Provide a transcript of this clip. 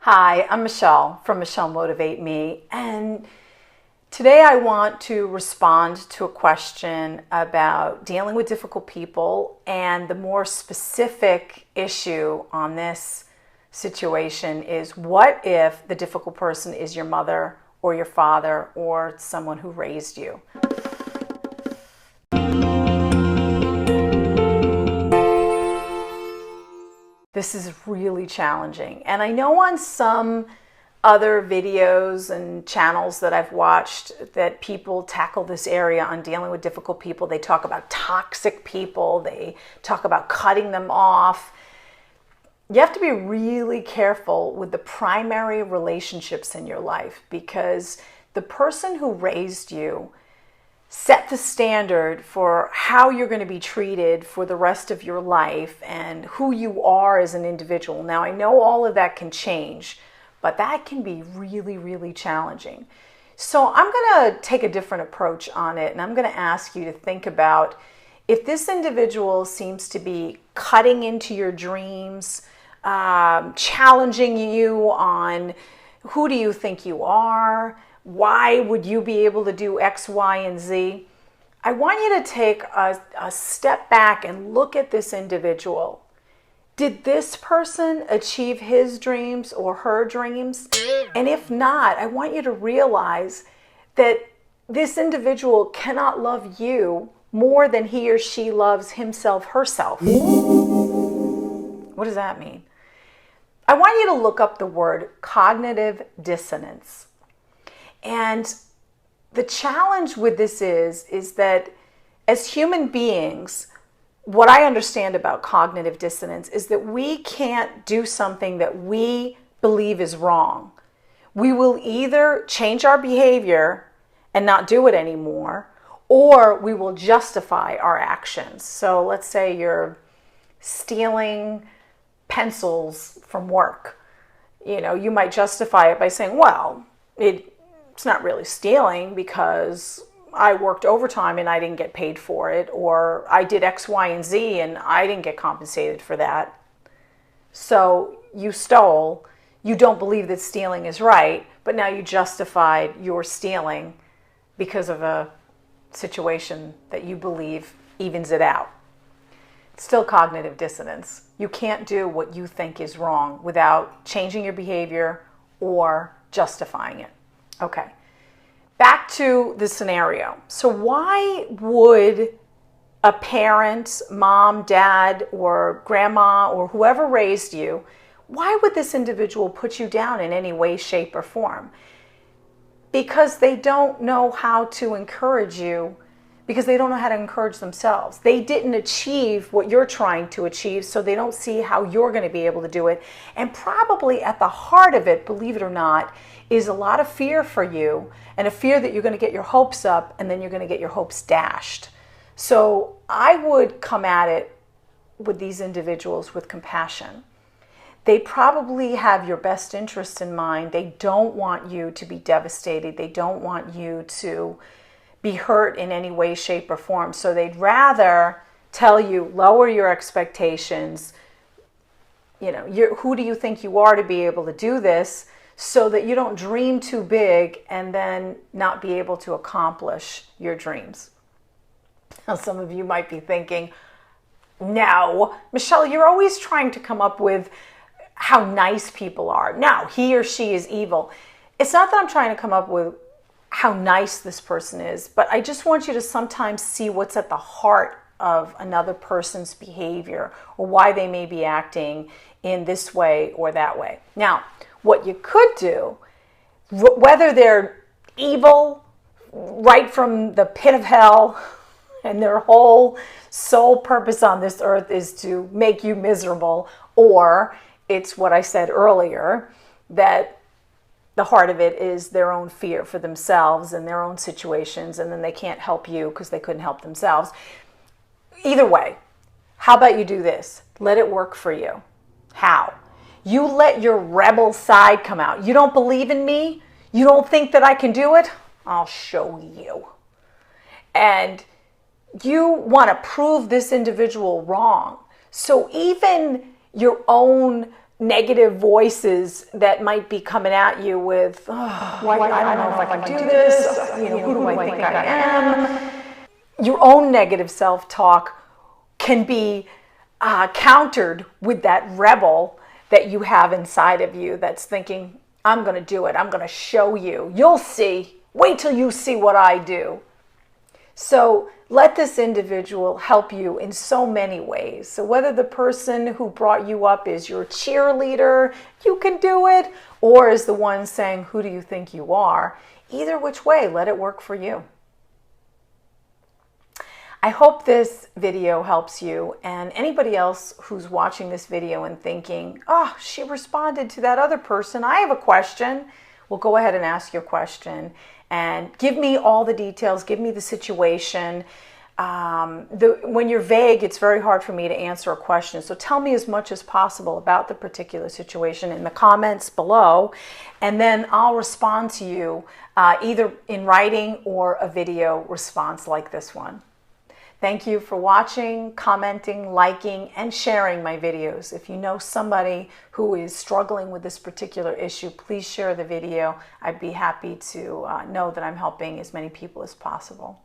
Hi, I'm Michelle from Michelle Motivate Me, and today I want to respond to a question about dealing with difficult people, and the more specific issue on this situation is, what if the difficult person is your mother or your father or someone who raised you? This is really challenging. And I know on some other videos and channels that I've watched that people tackle this area on dealing with difficult people. They talk about toxic people. They talk about cutting them off. You have to be really careful with the primary relationships in your life, because the person who raised you set the standard for how you're going to be treated for the rest of your life and who you are as an individual. Now, I know all of that can change, but that can be really, really challenging. So I'm going to take a different approach on it, and I'm going to ask you to think about, if this individual seems to be cutting into your dreams, challenging you on who do you think you are, why would you be able to do X, Y, and Z? I want you to take a step back and look at this individual. Did this person achieve his dreams or her dreams? And if not, I want you to realize that this individual cannot love you more than he or she loves himself, herself. What does that mean? I want you to look up the word cognitive dissonance. And the challenge with this is that as human beings, what I understand about cognitive dissonance is that we can't do something that we believe is wrong. We will either change our behavior and not do it anymore, or we will justify our actions. So let's say you're stealing pencils from work. You might justify it by saying, well, it's not really stealing because I worked overtime and I didn't get paid for it, or I did X, Y, and Z and I didn't get compensated for that. So you stole. You don't believe that stealing is right, but now you justified your stealing because of a situation that you believe evens it out. It's still cognitive dissonance. You can't do what you think is wrong without changing your behavior or justifying it. Okay, back to the scenario. So why would a parent, mom, dad, or grandma, or whoever raised you, why would this individual put you down in any way, shape, or form? Because they don't know how to encourage you, because they don't know how to encourage themselves. They didn't achieve what you're trying to achieve, so they don't see how you're going to be able to do it. And probably at the heart of it, believe it or not, is a lot of fear for you, and a fear that you're going to get your hopes up and then you're going to get your hopes dashed. So I would come at it with these individuals with compassion. They probably have your best interest in mind. They don't want you to be devastated. They don't want you to be hurt in any way, shape, or form. So they'd rather tell you, lower your expectations. Who do you think you are to be able to do this, so that you don't dream too big and then not be able to accomplish your dreams. Now, some of you might be thinking, no, Michelle, you're always trying to come up with how nice people are. No, he or she is evil. It's not that I'm trying to come up with how nice this person is, but I just want you to sometimes see what's at the heart of another person's behavior, or why they may be acting in this way or that way. Now, what you could do, whether they're evil right from the pit of hell and their whole sole purpose on this earth is to make you miserable, or it's what I said earlier, that the heart of it is their own fear for themselves and their own situations, and then they can't help you because they couldn't help themselves. Either way, how about you do this? Let it work for you. How? You let your rebel side come out. You don't believe in me? You don't think that I can do it? I'll show you. And you want to prove this individual wrong. So even your own negative voices that might be coming at you with, oh, why, I don't know if I can do this, who do I think I am? Your own negative self-talk can be countered with that rebel that you have inside of you that's thinking, I'm going to do it. I'm going to show you. You'll see. Wait till you see what I do. So let this individual help you in so many ways. So whether the person who brought you up is your cheerleader, you can do it, or is the one saying, who do you think you are? Either which way, let it work for you. I hope this video helps you, and anybody else who's watching this video and thinking, oh, she responded to that other person, I have a question. Well, go ahead and ask your question and give me all the details, give me the situation. When you're vague, it's very hard for me to answer a question. So tell me as much as possible about the particular situation in the comments below, and then I'll respond to you either in writing or a video response like this one. Thank you for watching, commenting, liking, and sharing my videos. If you know somebody who is struggling with this particular issue, please share the video. I'd be happy to know that I'm helping as many people as possible.